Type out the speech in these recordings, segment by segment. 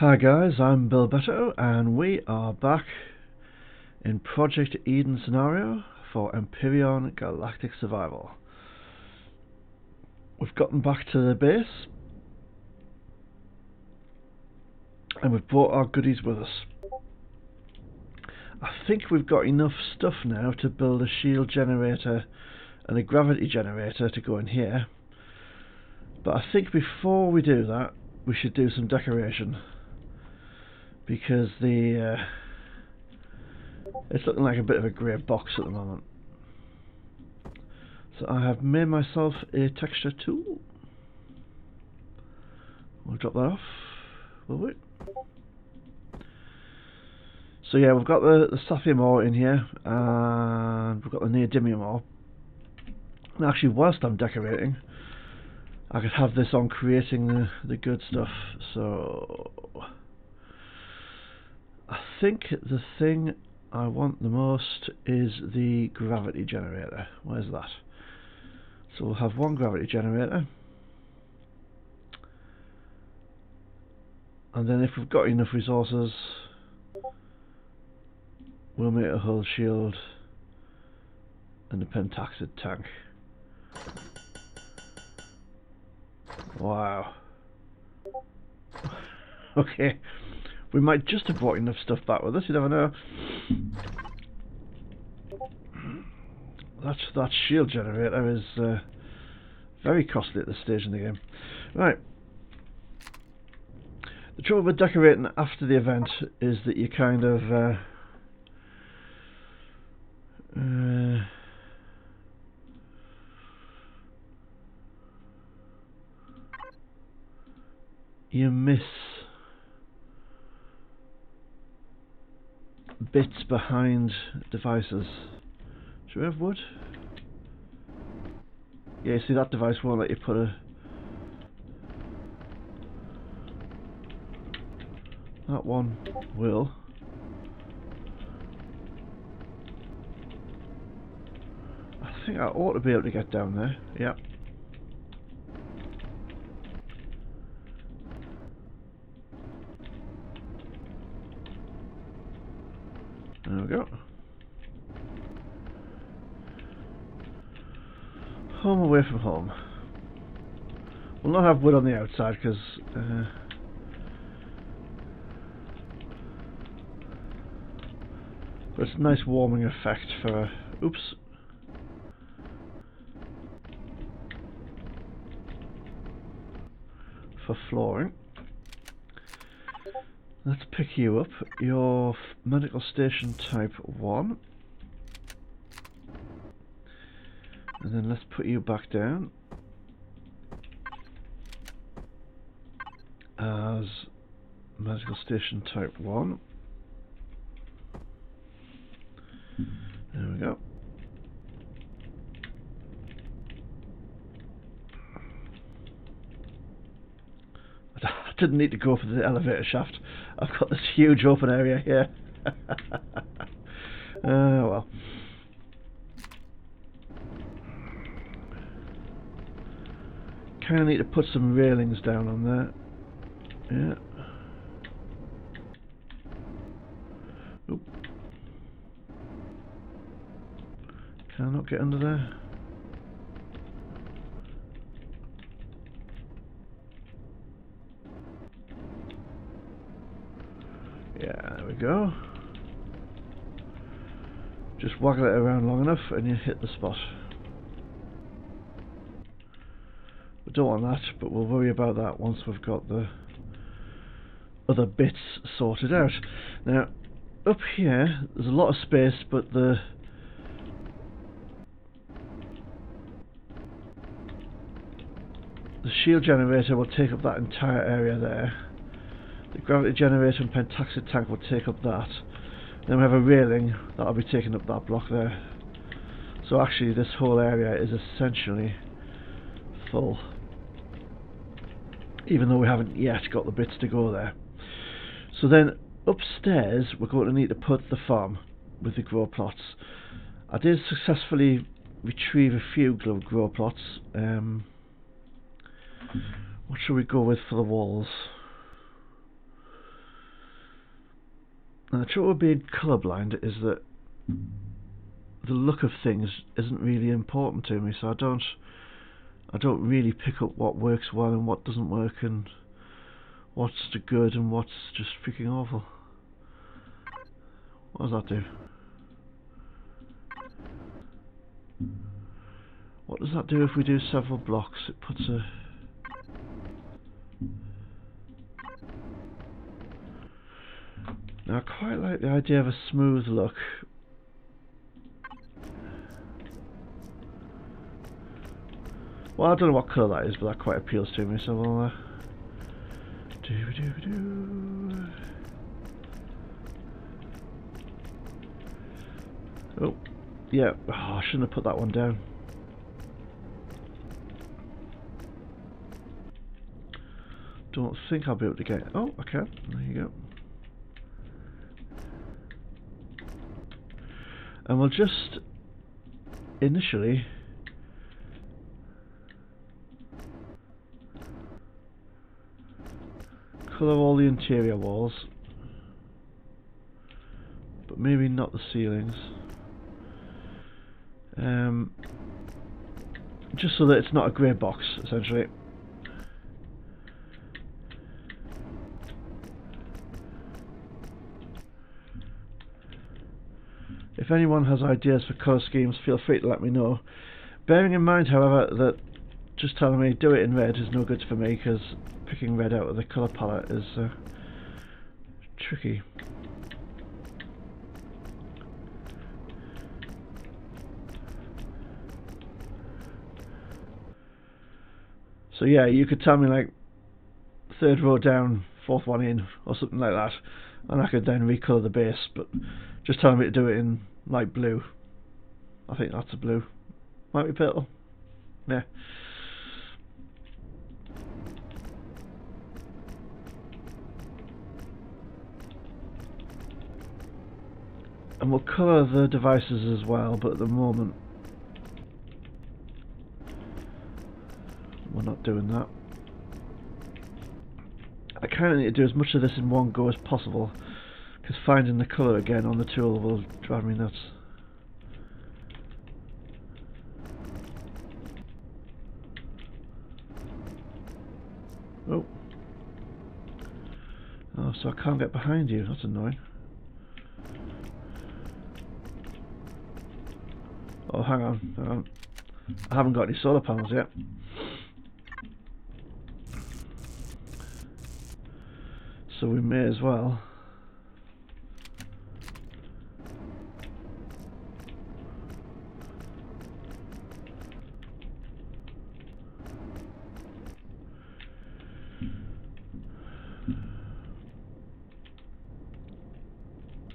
Hi guys, I'm Bill Beto and we are back in Project Eden scenario for Empyrion Galactic Survival. We've gotten back to the base and we've brought our goodies with us. I think we've got enough stuff now to build a shield generator and a gravity generator to go in here, but I think before we do that we should do some decoration, because it's looking like a bit of a grey box at the moment. So I have made myself a texture tool. We'll drop that off, will we? So yeah, we've got the sapphire ore in here, and we've got the neodymium ore. And actually, whilst I'm decorating, I could have this on creating the good stuff. So I think the thing I want the most is the gravity generator. Where's that? So we'll have one gravity generator, and then if we've got enough resources we'll make a hull shield and a pentaxid tank. Wow. Okay, we might just have brought enough stuff back with us, you never know. That shield generator is very costly at this stage in the game. Right. The trouble with decorating after the event is that you kind of you miss bits behind devices. Should we have wood? Yeah, you see that device won't let you put a... That one will. I think I ought to be able to get down there. Yeah. There we go. Home away from home. We'll not have wood on the outside because but it's a nice warming effect for for flooring. Let's pick you up. Your medical station type 1. And then let's put you back down as medical station type 1. There we go. I didn't need to go for the elevator shaft. I've got this huge open area here. Well. Kind of need to put some railings down on there. Yeah. Oop. Can I not get under there? Yeah, there we go. Just waggle it around long enough and you hit the spot. We don't want that, but we'll worry about that once we've got the other bits sorted out. Now, up here, there's a lot of space, but the shield generator will take up that entire area there. The gravity generator and pentaxid tank will take up that. Then we have a railing that'll be taking up that block there. So actually this whole area is essentially full, even though we haven't yet got the bits to go there. So then upstairs we're going to need to put the farm with the grow plots. I did successfully retrieve a few grow plots. What should we go with for the walls? And the trouble with being colourblind is that the look of things isn't really important to me, so I don't really pick up what works well and what doesn't work, and what's good and what's just freaking awful. What does that do? What does that do if we do several blocks? It puts a... Now I quite like the idea of a smooth look. Well, I don't know what colour that is, but that quite appeals to me, so we'll... Oh, yeah. Oh, I shouldn't have put that one down. Don't think I'll be able to get... Oh, I can. There you go. And we'll just initially colour all the interior walls, but maybe not the ceilings. Just so that it's not a grey box, essentially. If anyone has ideas for colour schemes, feel free to let me know. Bearing in mind, however, that just telling me do it in red is no good for me, because picking red out of the colour palette is tricky. So yeah, you could tell me like third row down, fourth one in, or something like that, and I could then recolour the base, but just telling me to do it in light blue. I think that's a blue. Might be purple. Yeah. And we'll colour the devices as well, but at the moment we're not doing that. I kind of need to do as much of this in one go as possible, because finding the colour again on the tool will drive me nuts. Oh. Oh, so I can't get behind you. That's annoying. Oh, hang on, hang on. I haven't got any solar panels yet. So we may as well.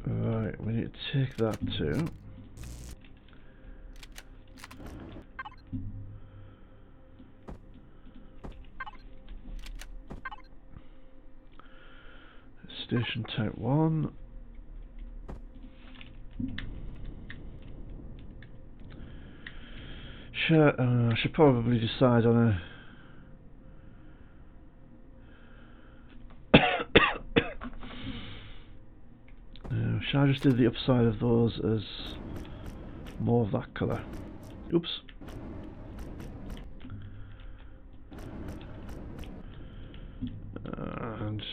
Right, we need to take that too. Station type 1. I should probably decide on a... Shall I just do the upside of those as more of that colour? Oops. And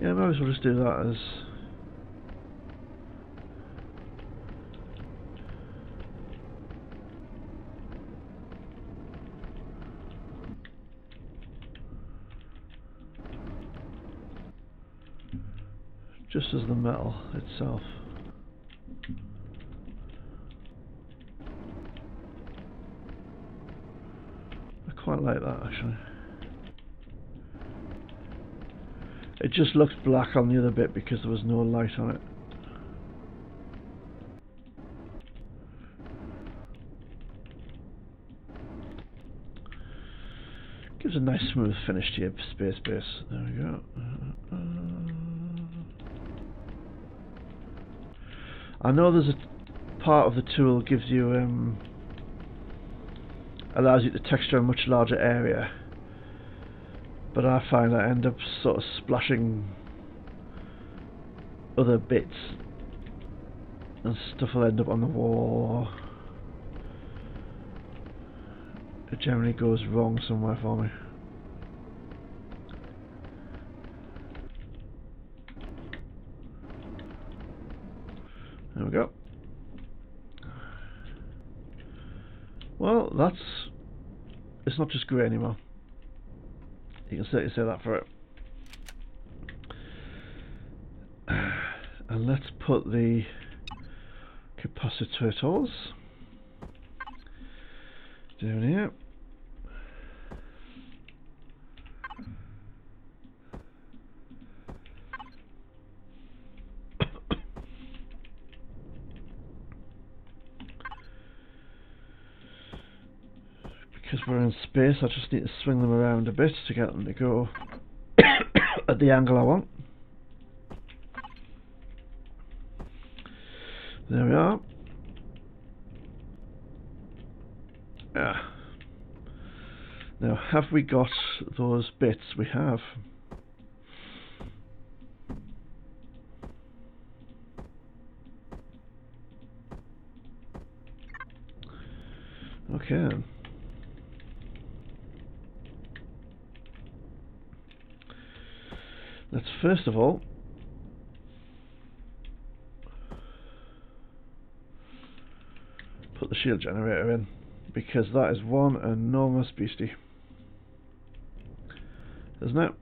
yeah, might as well just do that as just as the metal itself. I quite like that actually. It just looks black on the other bit because there was no light on it. Gives a nice smooth finish to your space base. There we go. I know there's a part of the tool gives you allows you to texture a much larger area. But I find I end up sort of splashing other bits and stuff will end up on the wall. It generally goes wrong somewhere for me. There we go. Well, it's not just grey anymore. You can certainly say that for it. And let's put the capacitors down here. Because we're in space, I just need to swing them around a bit to get them to go at the angle I want. There we are. Ah. Now, have we got those bits? We have. Okay. Let's first of all put the shield generator in, because that is one enormous beastie, isn't it?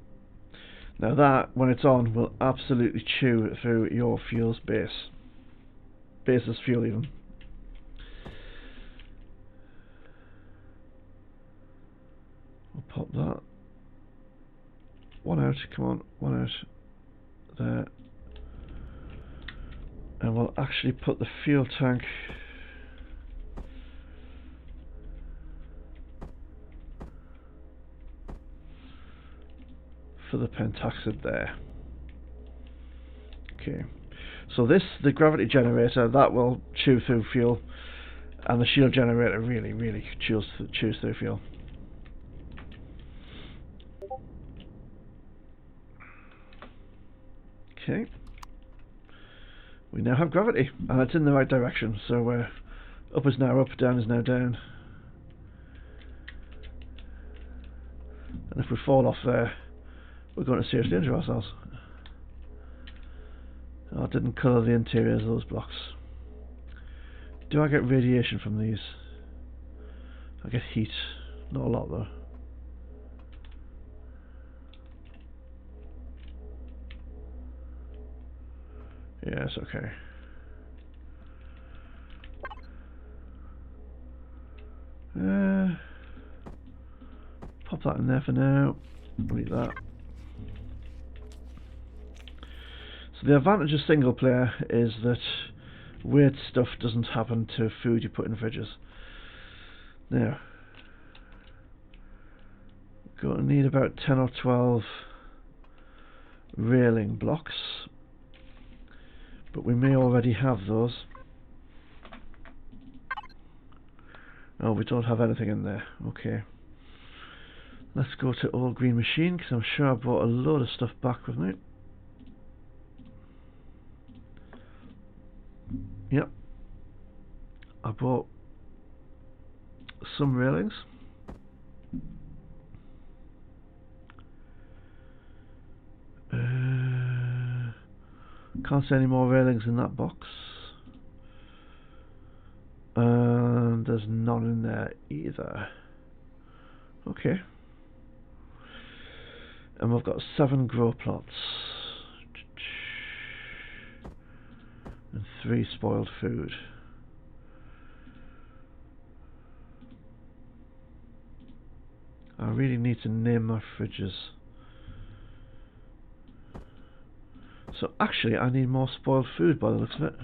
Now that, when it's on, will absolutely chew through your fuel's base's fuel even. We'll pop that. One out, come on, one out. There. And we'll actually put the fuel tank for the pentaxid there. Okay. So this, the gravity generator, that will chew through fuel, and the shield generator really chews through fuel. Okay, we now have gravity, and it's in the right direction, so up is now up, down is now down. And if we fall off there, we're going to seriously injure ourselves. Oh, I didn't colour the interiors of those blocks. Do I get radiation from these? I get heat, not a lot though. Yes, okay. Pop that in there for now. Delete that. So the advantage of single player is that weird stuff doesn't happen to food you put in fridges. Now, we're going to need about 10 or 12 railing blocks, but we may already have those. Oh, we don't have anything in there. Okay. Let's go to Old Green Machine, because I'm sure I brought a load of stuff back with me. Yep. I bought some railings. Can't see any more railings in that box. And there's none in there either. Okay. And we've got 7 grow plots. And 3 spoiled food. I really need to name my fridges. So actually I need more spoiled food by the looks of it.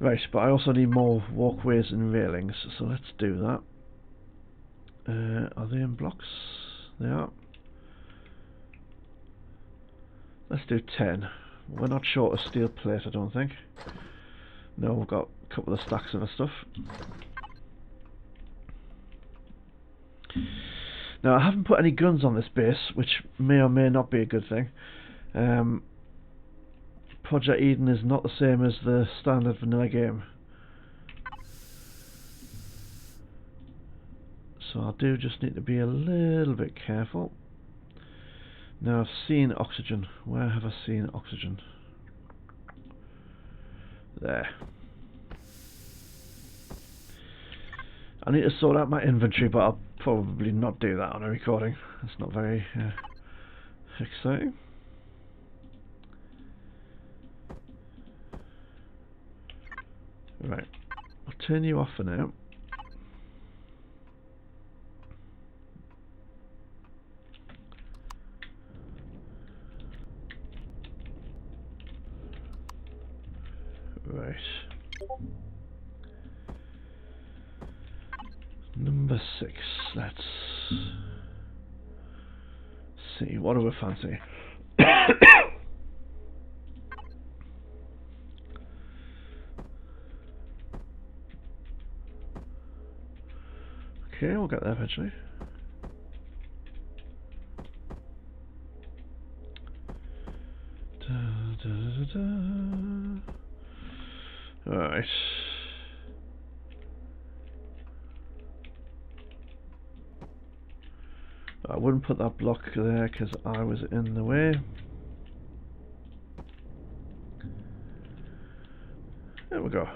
Right, but I also need more walkways and railings, so let's do that. Are they in blocks? They are. Let's do 10. We're not short a steel plate, I don't think. No, we've got a couple of stacks of our stuff. Now, I haven't put any guns on this base, which may or may not be a good thing. Project Eden is not the same as the standard vanilla game. So I do just need to be a little bit careful. Now, I've seen oxygen. Where have I seen oxygen? There. I need to sort out my inventory, but I'll probably not do that on a recording. It's not very exciting. Right, I'll turn you off for now. Right. Number 6. Let's see. What do we fancy? Okay, we'll get there eventually. Alright. I wouldn't put that block there because I was in the way. There we go.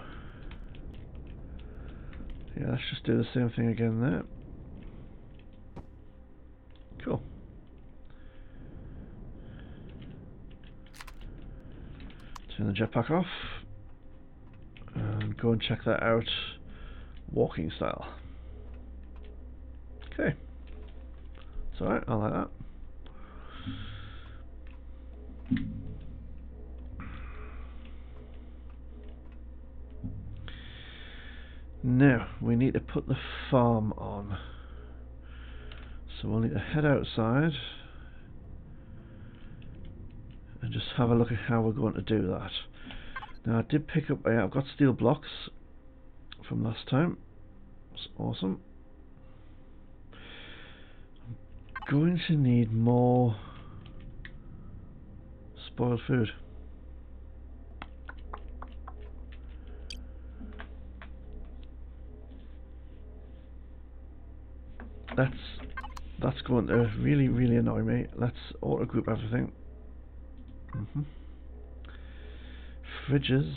Yeah, let's just do the same thing again there. Cool. Turn the jetpack off and go and check that out walking style. Okay. It's alright, I like that. Now, we need to put the farm on. So we'll need to head outside and just have a look at how we're going to do that. Now, I did pick up, I've got steel blocks from last time. That's awesome. I'm going to need more spoiled food. That's going to really, really annoy me. Let's auto group everything. Fridges.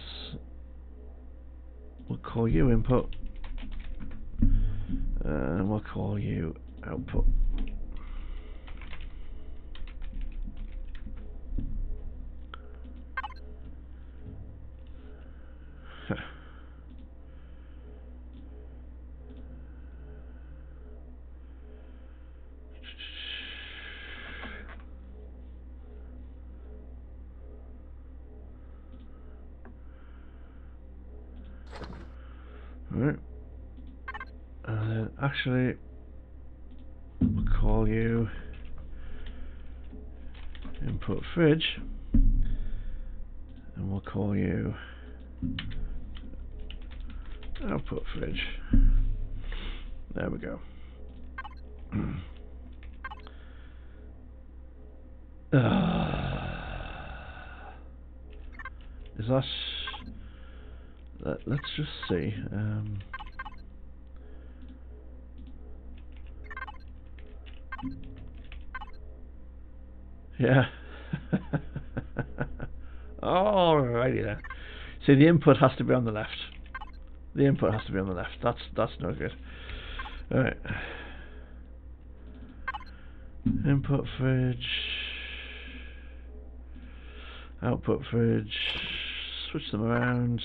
We'll call you input. And we'll call you output. Right. And then actually we'll call you input fridge, and we'll call you output fridge. There we go. Is that... let's just see. Yeah. Alrighty then. See, the input has to be on the left. The input has to be on the left. That's no good. Alright. Input fridge. Output fridge. Switch them around.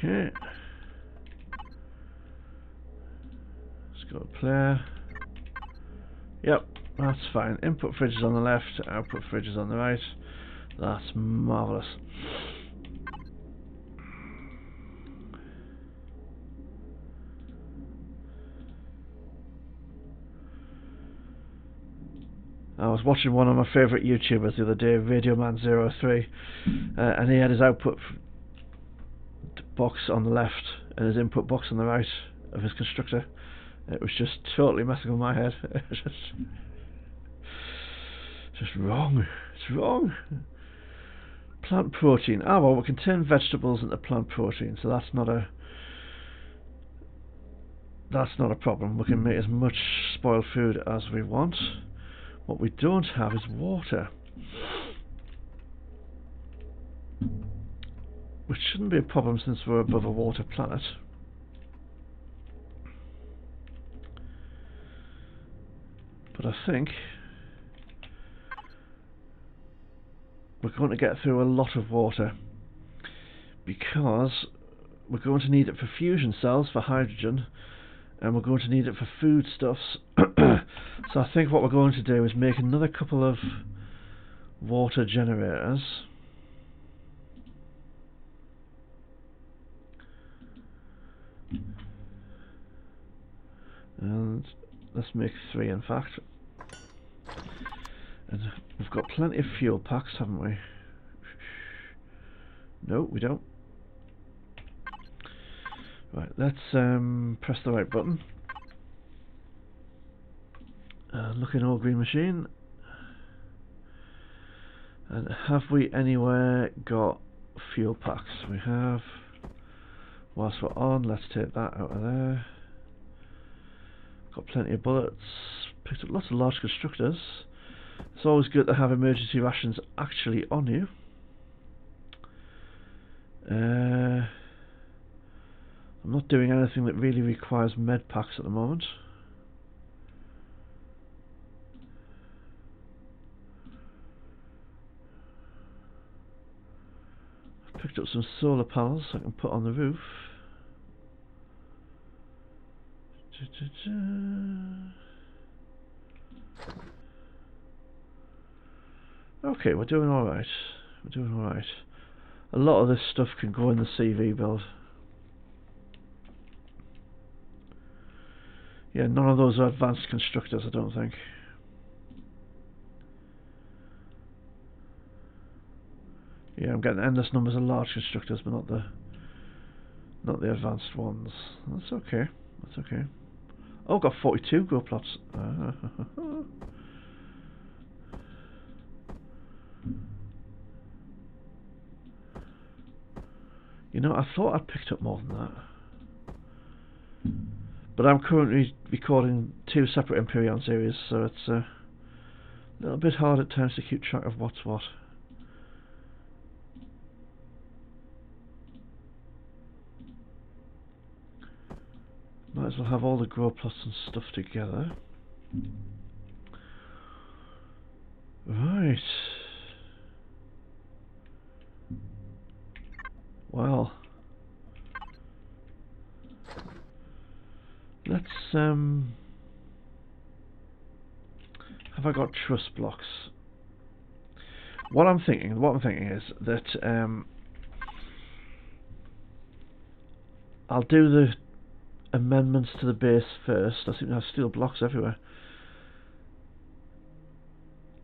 Okay. Let's go to player. Yep, that's fine. Input fridge is on the left, output fridge is on the right. That's marvellous. I was watching one of my favourite YouTubers the other day, RadioMan03, and he had his output box on the left and his input box on the right of his constructor. It was just totally messing with my head. It was just wrong. It's wrong. Plant protein. Ah, well, we can turn vegetables into plant protein, so that's not a problem. We can make as much spoiled food as we want. What we don't have is water, which shouldn't be a problem since we're above a water planet. But I think we're going to get through a lot of water because we're going to need it for fusion cells for hydrogen, and we're going to need it for foodstuffs. So I think what we're going to do is make another couple of water generators. And let's make 3, in fact. And we've got plenty of fuel packs, haven't we? No, we don't. Right, let's press the right button. Look in all green machine. And have we anywhere got fuel packs? We have. Whilst we're on, let's take that out of there. Got plenty of bullets. Picked up lots of large constructors. It's always good to have emergency rations actually on you. I'm not doing anything that really requires med packs at the moment. I've picked up some solar panels I can put on the roof. Okay, we're doing alright. We're doing alright. A lot of this stuff can go in the CV build. Yeah, none of those are advanced constructors, I don't think. Yeah, I'm getting endless numbers of large constructors, but not the advanced ones. That's okay. That's okay. Oh, I've got 42 grow plots. You know, I thought I'd picked up more than that. But I'm currently recording 2 separate Empyrion series, so it's a little bit hard at times to keep track of what's what. Might as well have all the grow plots and stuff together. Right. Well, let's have I got truss blocks? What I'm thinking is that I'll do the amendments to the base first. I seem to have steel blocks everywhere.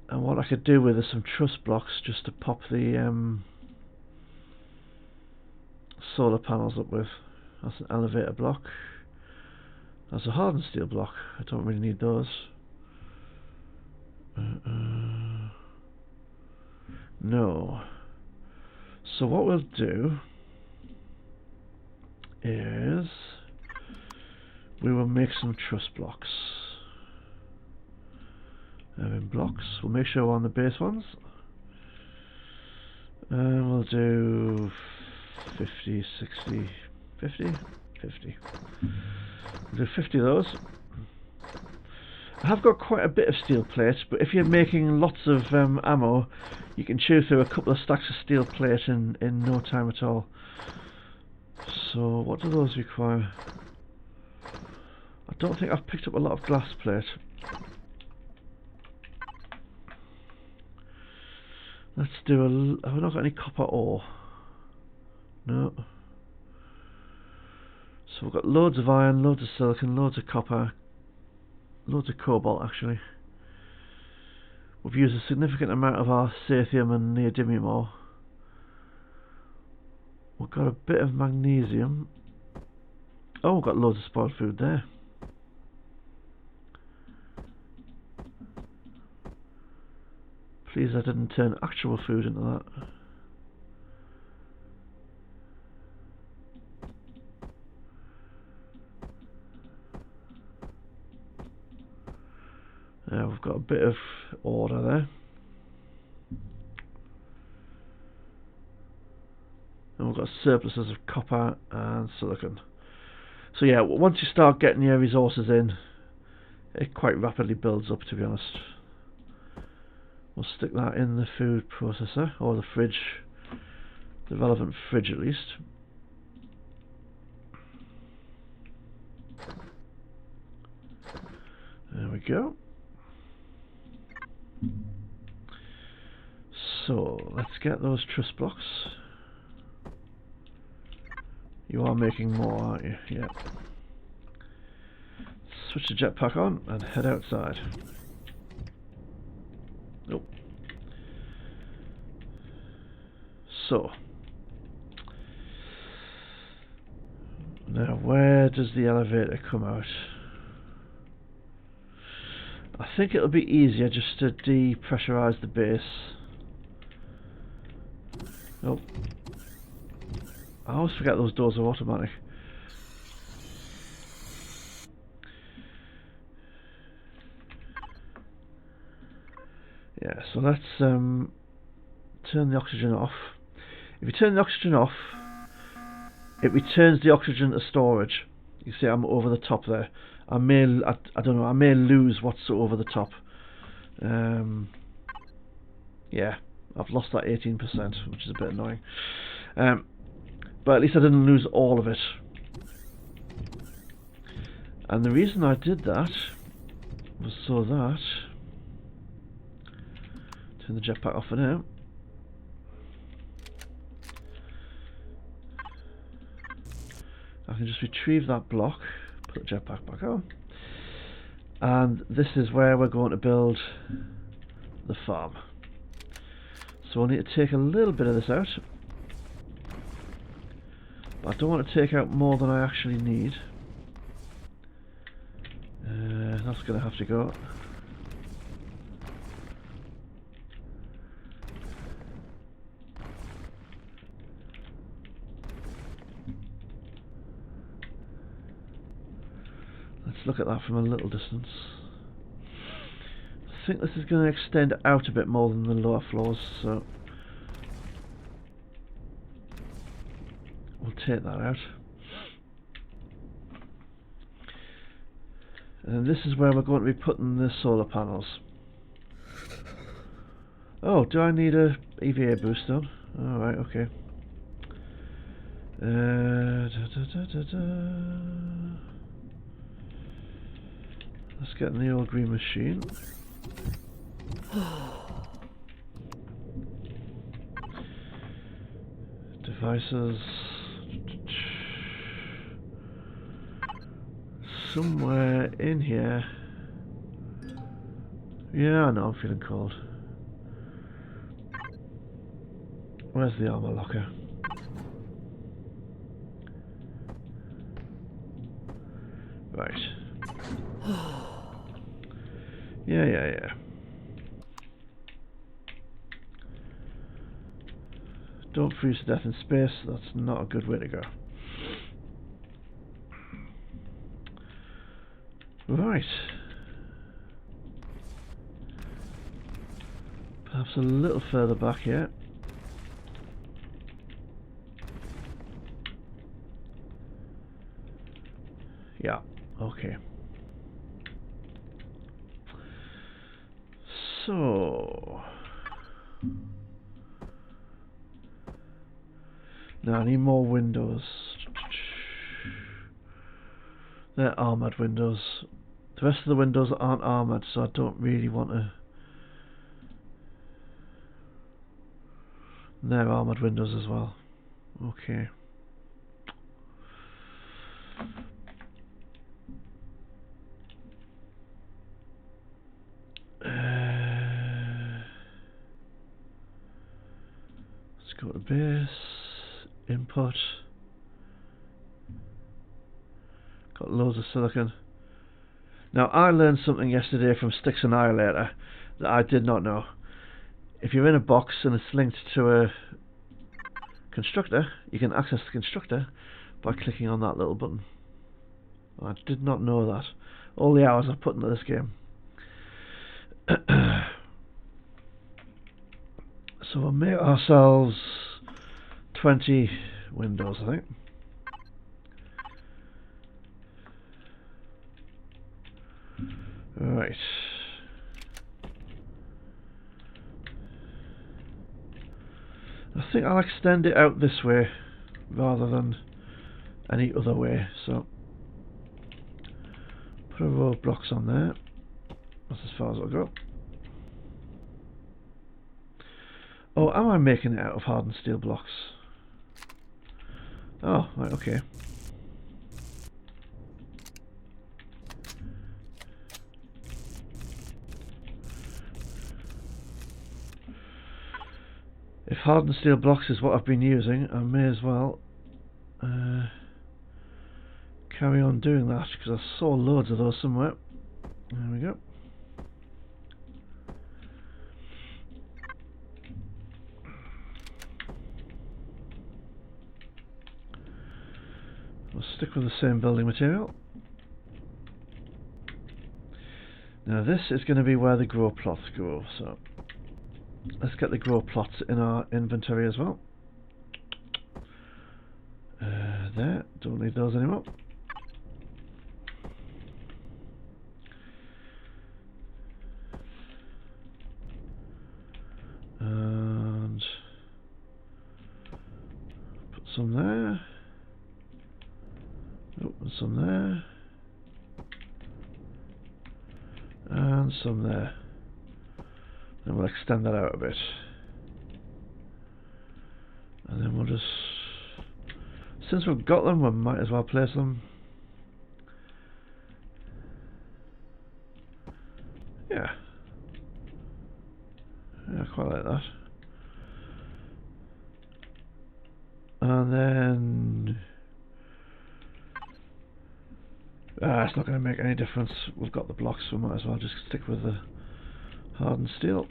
And what I could do with is some truss blocks just to pop the solar panels up with. That's an elevator block. That's a hardened steel block. I don't really need those. No. So what we'll do is we will make some truss blocks. In blocks, we'll make sure we're on the base ones. And we'll do 50, 60, 50, 50. We'll do 50 of those. I have got quite a bit of steel plate, but if you're making lots of ammo, you can chew through a couple of stacks of steel plate in no time at all. So what do those require? I don't think I've picked up a lot of glass plate. Let's do a... Have we not got any copper ore? No. So we've got loads of iron, loads of silicon, loads of copper, loads of cobalt actually. We've used a significant amount of our sathium and neodymium ore. We've got a bit of magnesium. Oh, we've got loads of spoiled food there. Please, I didn't turn actual food into that. We've got a bit of order there. And we've got surpluses of copper and silicon. So yeah, once you start getting your resources in, it quite rapidly builds up, to be honest. We'll stick that in the food processor, or the fridge, the relevant fridge at least. There we go. So, let's get those truss blocks. You are making more, aren't you? Yeah. Switch the jetpack on and head outside. Nope. So. Now, where does the elevator come out? I think it'll be easier just to depressurize the base. Nope. I always forget those doors are automatic. Yeah, so let's turn the oxygen off. If you turn the oxygen off, it returns the oxygen to storage. You see I'm over the top there. I don't know, I may lose what's over the top. Yeah, I've lost that 18%, which is a bit annoying. But at least I didn't lose all of it. And the reason I did that was so that... Turn the jetpack off for now. I can just retrieve that block, put the jetpack back on, and this is where we're going to build the farm. So we'll need to take a little bit of this out, but I don't want to take out more than I actually need. That's going to have to go. Look at that from a little distance. I think this is going to extend out a bit more than the lower floors, so we'll take that out. And this is where we're going to be putting the solar panels. Oh, do I need a EVA boost on? Alright, okay. Let's get in the old green machine. Devices. Somewhere in here. Yeah, I know, I'm feeling cold. Where's the armor locker? Right. Yeah. Don't freeze to death in space, that's not a good way to go. Right. Perhaps a little further back here. Yeah, okay. So... now I need more windows. They're armoured windows. The rest of the windows aren't armoured, so I don't really want to... they're armoured windows as well. Okay. Let's go to base, input. Got loads of silicon. Now I learned something yesterday from Sticks Annihilator that I did not know. If you're in a box and it's linked to a constructor, you can access the constructor by clicking on that little button. I did not know that. All the hours I've put into this game. So we'll make ourselves 20 windows, I think. Right. I think I'll extend it out this way rather than any other way. So put a row of blocks on there. That's as far as it'll go. Oh, am I making it out of hardened steel blocks? Oh, right, okay. If hardened steel blocks is what I've been using, I may as well carry on doing that, because I saw loads of those somewhere. There we go. We'll stick with the same building material. Now this is going to be where the grow plots grow, so let's get the grow plots in our inventory as well. There, don't need those anymore. And put some there. Oh, and some there. And some there. Then we'll extend that out a bit. And then we'll just, since we've got them, we might as well place them. Yeah. Yeah, I quite like that. And then it's not going to make any difference. We've got the blocks, so we might as well just stick with the hardened steel.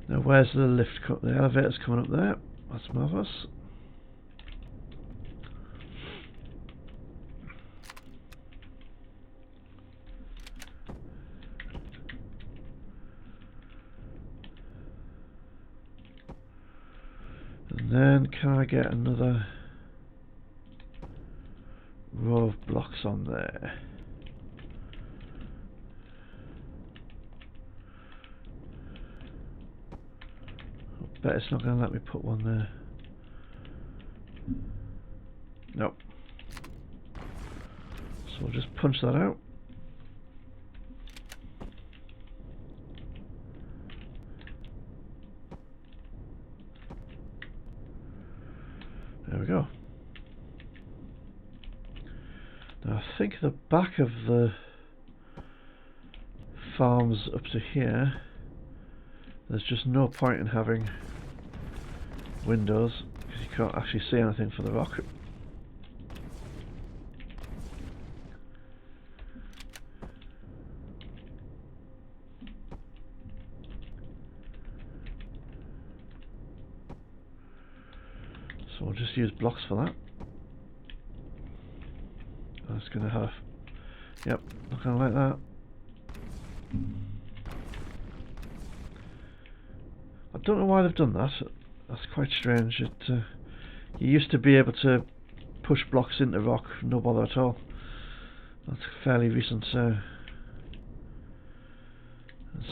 Now where's the lift? The elevator's coming up there. That's marvellous. And then can I get another row of blocks on there? I bet it's not going to let me put one there. Nope. So we'll just punch that out. There we go. Now I think the back of the farms up to here, there's just no point in having windows because you can't actually see anything for the rock. So we'll just use blocks for that. That's going to have, yep, not going to like that. I don't know why they've done that. That's quite strange. You used to be able to push blocks into rock, no bother at all. That's a fairly recent,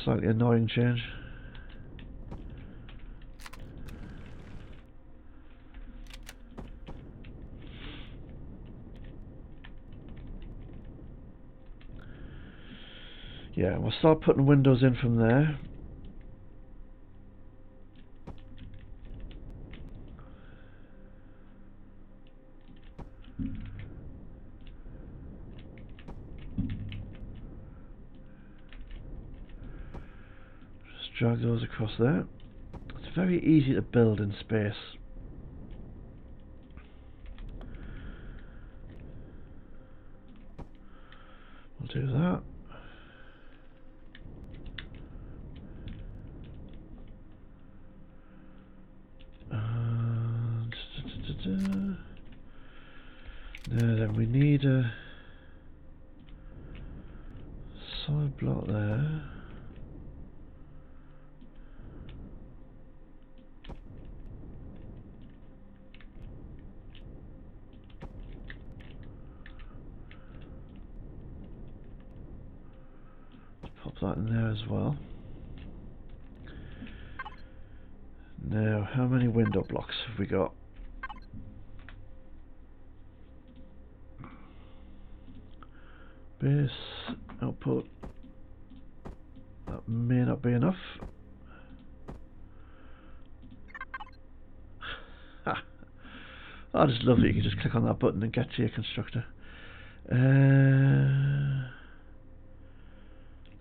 slightly annoying change. Yeah, we'll start putting windows in from there. drag those across there. It's very easy to build in space. We'll do that. And now then we need a solid block there. Pop that in there as well. Now, how many window blocks have we got? Base, output. That may not be enough. Ha! I just love that you can just click on that button and get to your constructor.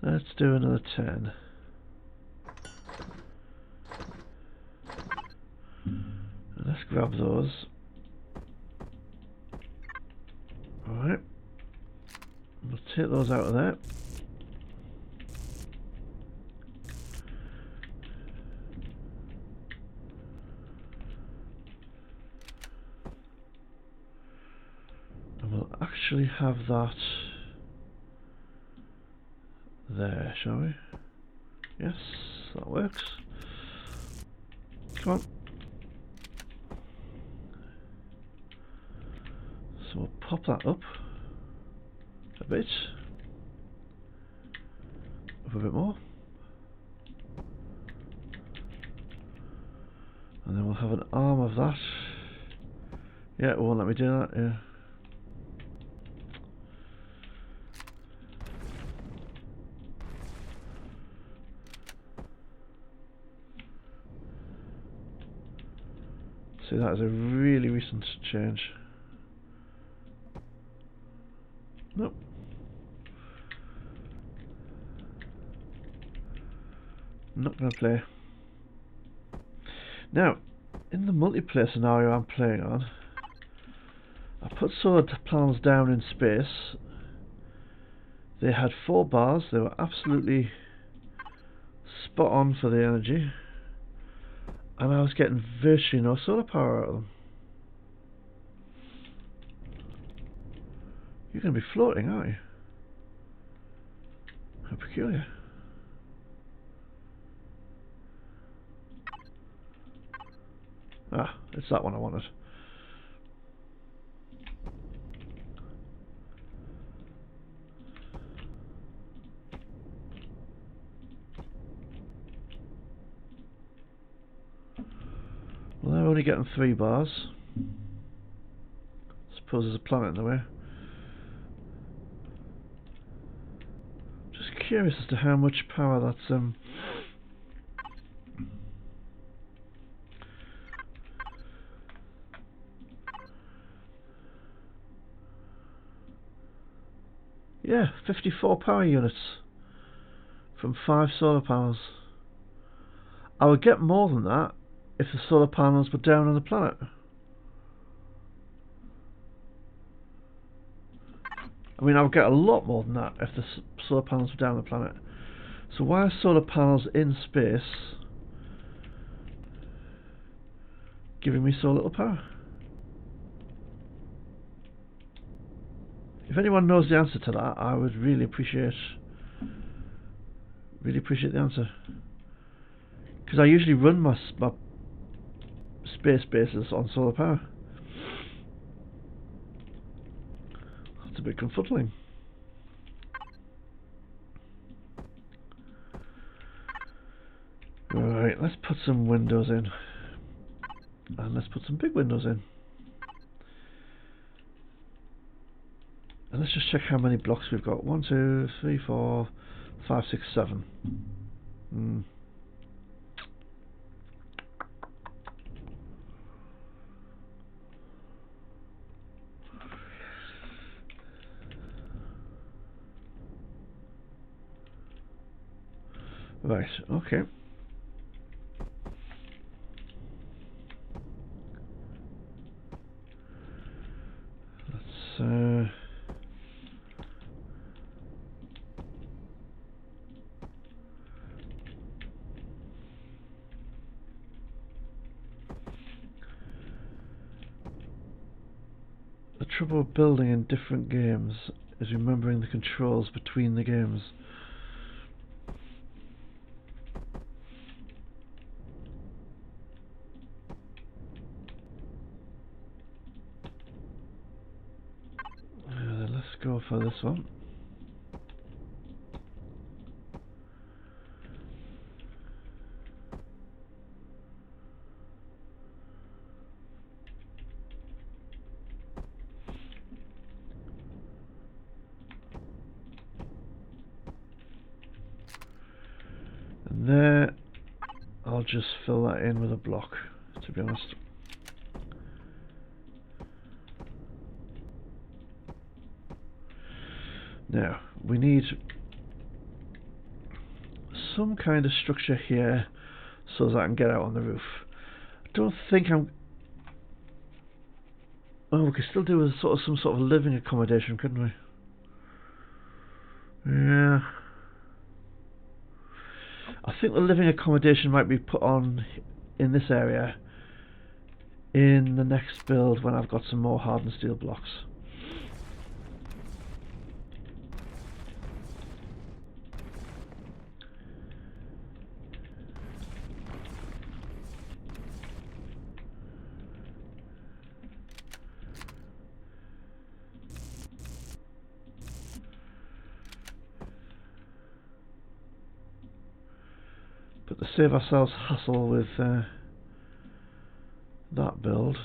Let's do another 10. And let's grab those. Alright. We'll take those out of there. And we'll actually have that there, shall we? Yes, that works. Come on. So we'll pop that up a bit. Up a bit more. And then we'll have an arm of that. Yeah, it won't let me do that, yeah. See, that is a really recent change. Nope. Not going to play. Now, in the multiplayer scenario I'm playing on, I put solar panels down in space. They had 4 bars. They were absolutely spot on for the energy. And I was getting virtually no solar power out of them. You're going to be floating, aren't you? How peculiar. Ah, it's that one I wanted. Well, they're only getting 3 bars. Suppose there's a planet in the way. Just curious as to how much power that's yeah, 54 power units from 5 solar panels. I would get more than that if the solar panels were down on the planet. I mean, I would get a lot more than that if the solar panels were down on the planet. So why are solar panels in space giving me so little power? If anyone knows the answer to that, I would really appreciate the answer. Because I usually run my space bases on solar power. That's a bit confuddling. Right, let's put some windows in. And let's put some big windows in. And let's just check how many blocks we've got. 1, 2, 3, 4, 5, 6, 7. Right, okay. the trouble with building in different games is remembering the controls between the games. Let's go for this one. And there, I'll just fill that in with a block, to be honest. Now, we need some kind of structure here so that I can get out on the roof. I don't think I'm... Oh, we could still do with some sort of living accommodation, couldn't we? Yeah. I think the living accommodation might be put on in this area in the next build when I've got some more hardened steel blocks. But to save ourselves hassle with that build,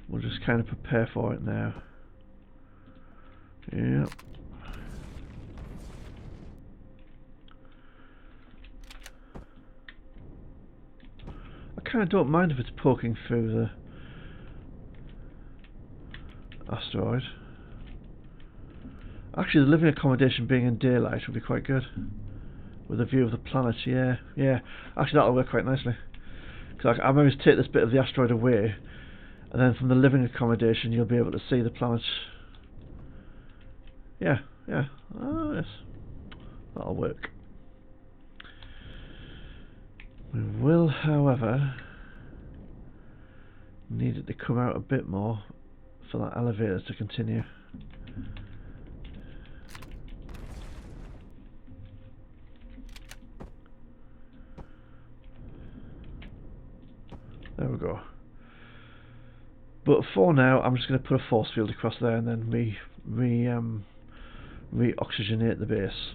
we'll just kind of prepare for it now. Yeah. I kind of don't mind if it's poking through the asteroid. Actually, the living accommodation being in daylight would be quite good, with a view of the planet. Yeah, yeah. Actually, that'll work quite nicely. Because I maybe take this bit of the asteroid away, and then from the living accommodation, you'll be able to see the planet. Yeah, yeah. Oh, yes. That'll work. We will, however, need it to come out a bit more for that elevator to continue. There we go. But for now, I'm just going to put a force field across there and then re-oxygenate the base.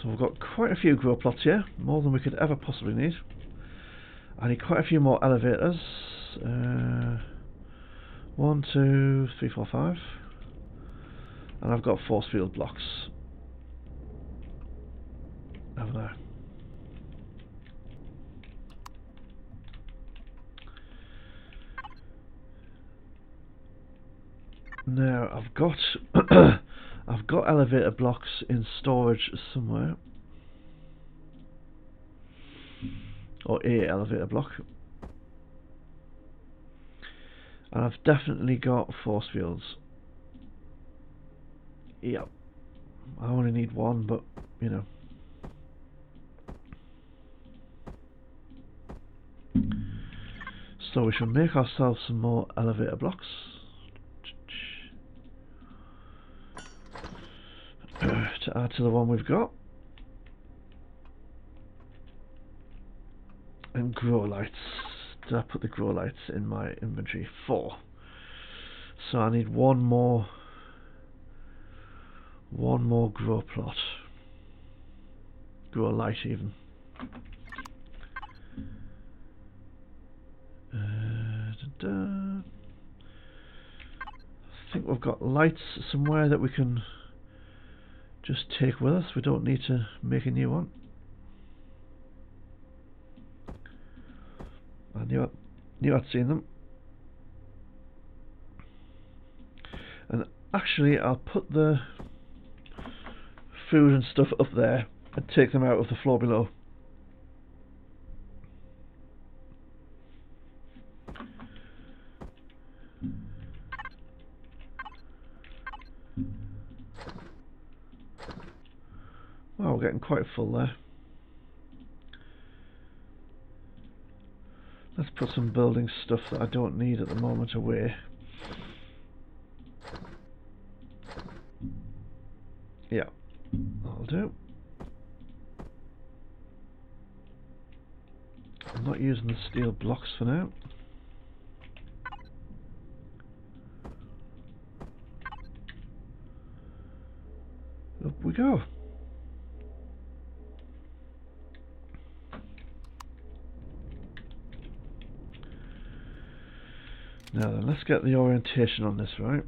So we've got quite a few grow plots here, more than we could ever possibly need. I need quite a few more elevators. 1, 2, 3, 4, 5. And I've got force field blocks over there. Now I've got I've got elevator blocks in storage somewhere, or a elevator block, and I've definitely got force fields. Yep, I only need one, but you know. So we shall make ourselves some more elevator blocks. To add to the one we've got. And grow lights. Did I put the grow lights in my inventory? 4. So I need one more grow plot. Grow light even. I think we've got lights somewhere that we can just take with us. We don't need to make a new one. I knew I'd seen them. And actually I'll put the food and stuff up there and take them out of the floor below. Wow, we're getting quite full there. Let's put some building stuff that I don't need at the moment away. Yeah, that'll do. I'm not using the steel blocks for now. Up we go. Now then, let's get the orientation on this right.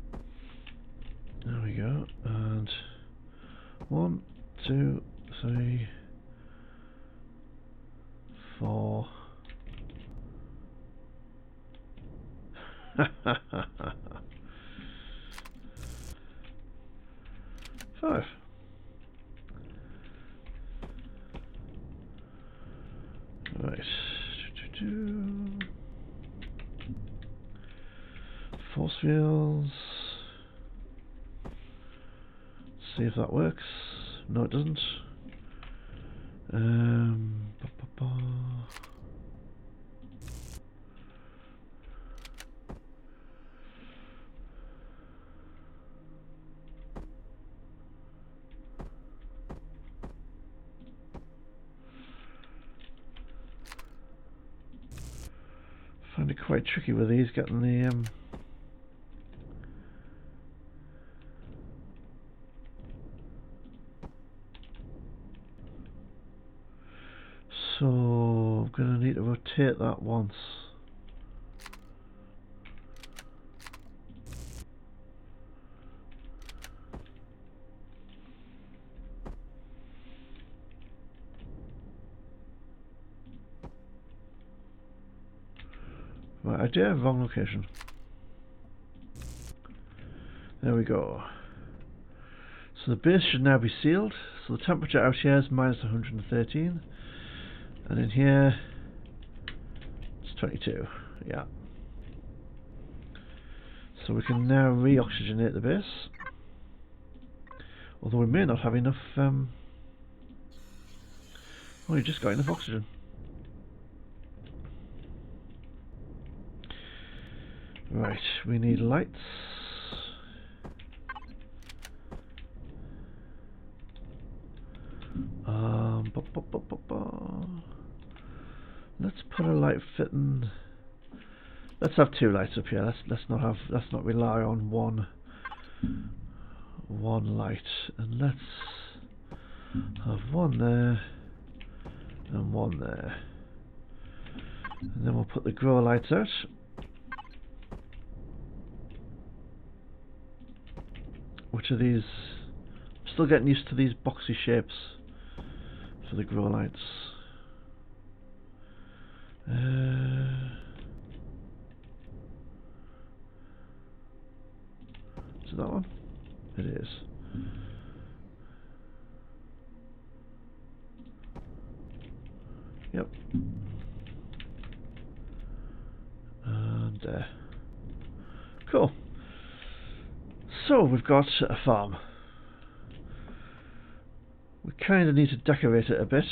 There we go. And 1, 2, 3, 4. 5. Right. Force fields. See if that works. No, it doesn't. Find it quite tricky with these getting the so I'm going to need to rotate that once. Right, I did have wrong location. There we go. So the base should now be sealed. So the temperature out here is minus 113. And in here, it's 22. Yeah. So we can now re-oxygenate the base. Although we may not have enough... oh, you just got enough oxygen. Right, we need lights. Let's put a light fitting. Let's have 2 lights up here. Let's not rely on one light, and let's have one there and one there, and then we'll put the grow lights out. Which are these? I'm still getting used to these boxy shapes for the grow lights. Is it that one? It is. Yep. And cool. So we've got a farm. We kind of need to decorate it a bit.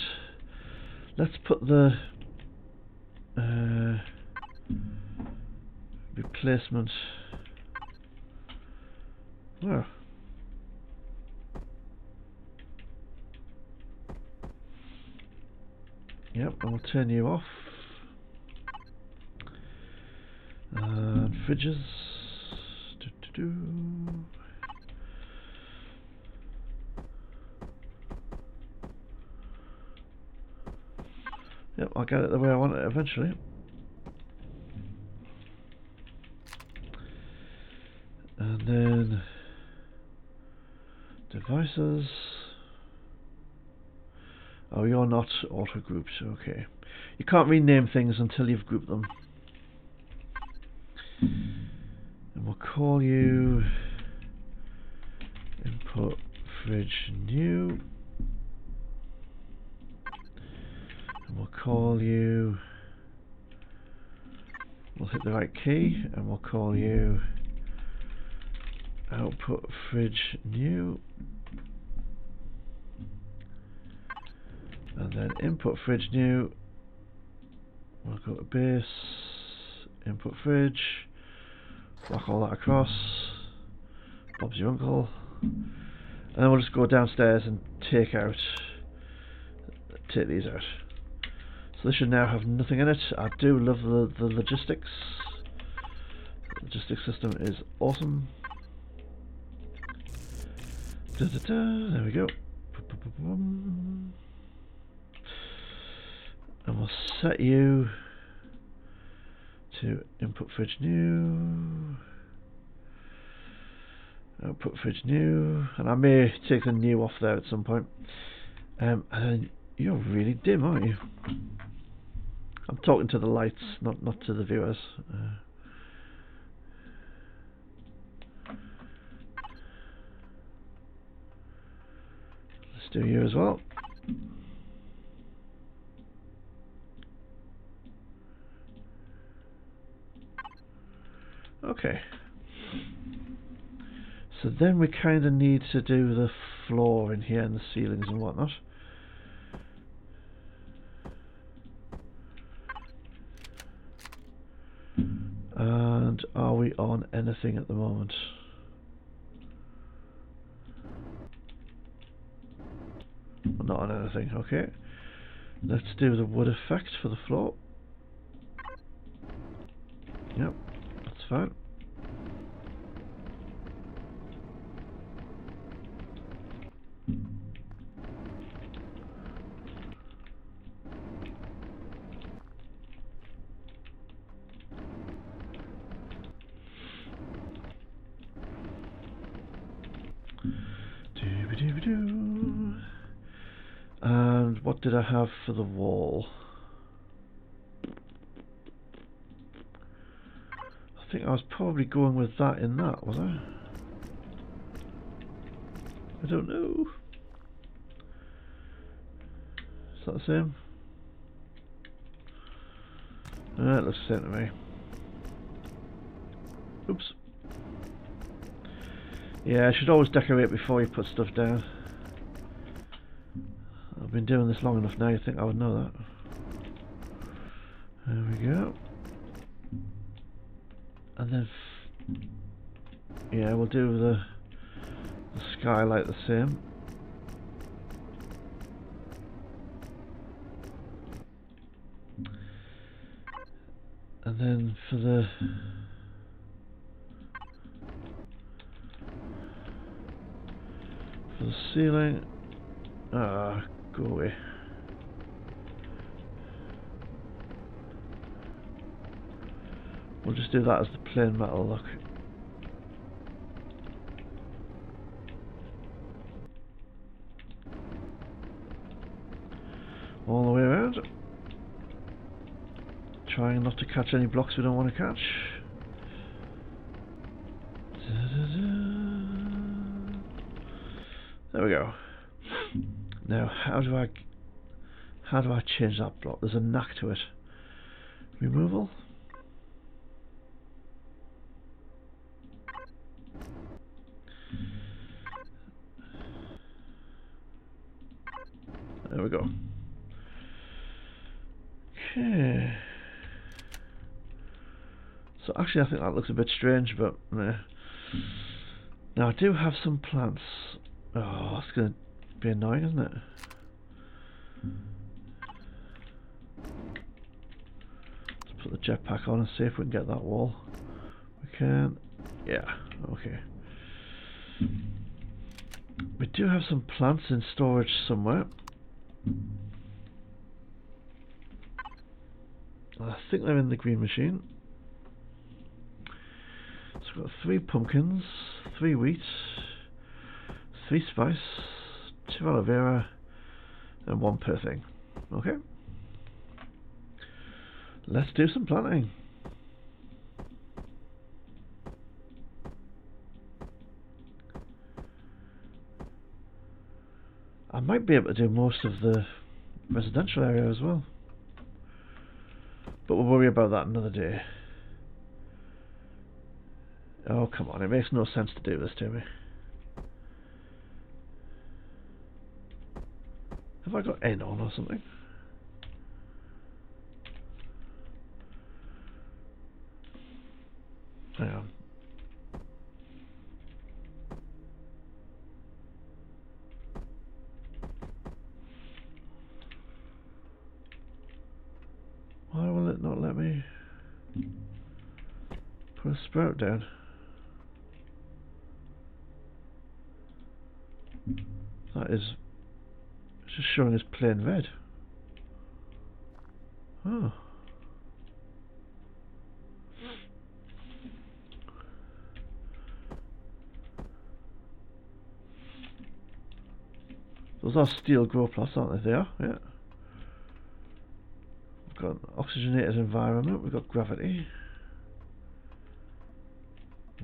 Let's put the replacement. Oh. Yep, and we'll turn you off. And fridges. Yep, I'll get it the way I want it eventually. And then devices. Oh, you're not auto grouped, okay. You can't rename things until you've grouped them. And we'll call you Input fridge new, and we'll call you, we'll hit the right key and we'll call you output fridge new, and then input fridge new, we'll go to base, input fridge, whack all that across, Bob's your uncle, and then we'll just go downstairs and take these out. So this should now have nothing in it. I do love the logistics. The logistics system is awesome. There we go. And we'll set you to input fridge new, output fridge new, and I may take the new off there at some point. And then you're really dim, aren't you? I'm talking to the lights, not to the viewers. Let's do you as well. Okay. So then we kind of need to do the floor in here and the ceilings and whatnot. And are we on anything at the moment? We're not on anything, okay. Let's do the wood effect for the floor. Yep, that's fine. And what did I have for the wall? I think I was probably going with that in that, was I? I don't know. Is that the same? It looks the same to me. Oops. Yeah, I should always decorate before you put stuff down. I've been doing this long enough now, you think I would know that. There we go. And then, yeah, we'll do the skylight the same. And then for the ceiling, go away. We'll just do that as the plain metal look. All the way around. Trying not to catch any blocks we don't want to catch. There we go. Now, how do I change that block? There's a knack to it. Removal. There we go. Okay. So actually I think that looks a bit strange, but nah. Now I do have some plants. Oh, it's going to be annoying, isn't it? Let's put the jetpack on and see if we can get that wall. We can. Yeah, okay. We do have some plants in storage somewhere. I think they're in the green machine. So we've got 3 pumpkins, 3 wheat, 3 spice, 2 aloe vera, and 1 per thing. Okay. Let's do some planting. might be able to do most of the residential area as well. But we'll worry about that another day. Oh, come on, it makes no sense to do this to me. Have I got N on or something? Hang on. Why will it not let me put a sprout down? That is just showing us plain red. Oh. Those are steel grow plots, aren't they? They are, yeah. We've got an oxygenated environment, we've got gravity.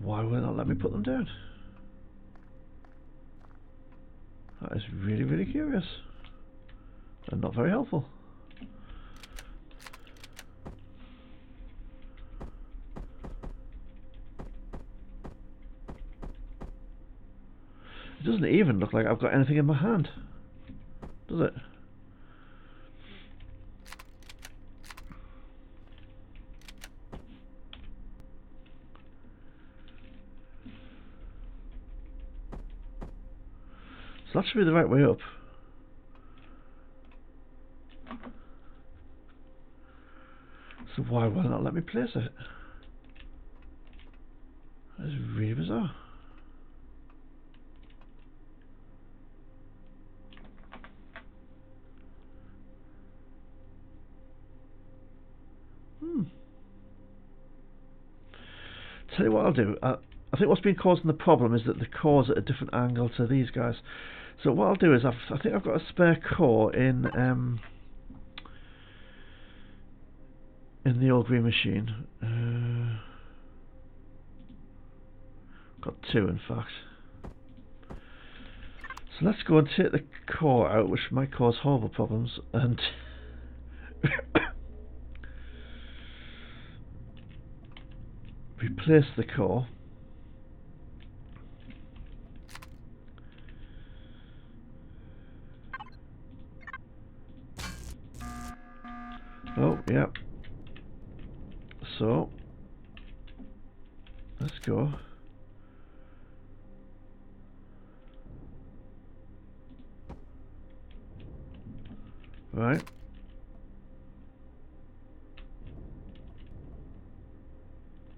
Why will it not let me put them down? That is really, really curious. And not very helpful. It doesn't even look like I've got anything in my hand, does it? So that should be the right way up. So why will it not let me place it? That is really bizarre. Tell you what I'll do. I think what's been causing the problem is that the core's at a different angle to these guys. So what I'll do is I think I've got a spare core in the old green machine. Got two, in fact. So let's go and take the core out, which might cause horrible problems, and replace the core. Oh, yeah. So let's go. Right.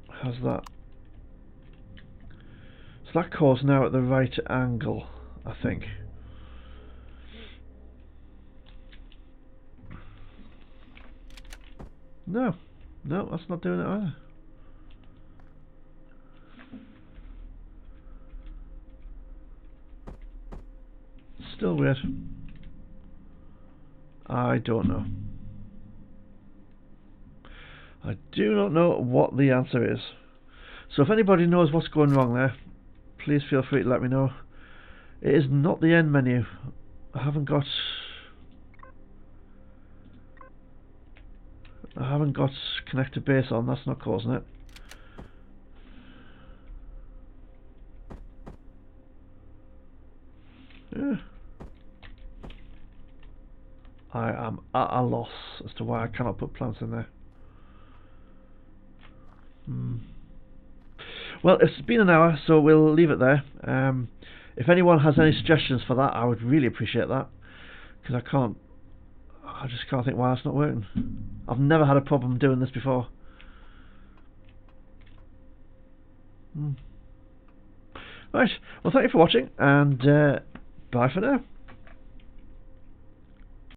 How's that? So that core's now at the right angle, I think. No, that's not doing it either. Still weird. I don't know. I do not know what the answer is. So if anybody knows what's going wrong there, please feel free to let me know. It is not the end menu. I haven't got connect to base on. That's not causing it. Yeah. I am at a loss as to why I cannot put plants in there. Well, it's been an hour, so we'll leave it there. If anyone has any suggestions for that, I would really appreciate that, because I just can't think why that's not working. I've never had a problem doing this before. Right, well, thank you for watching, and bye for now.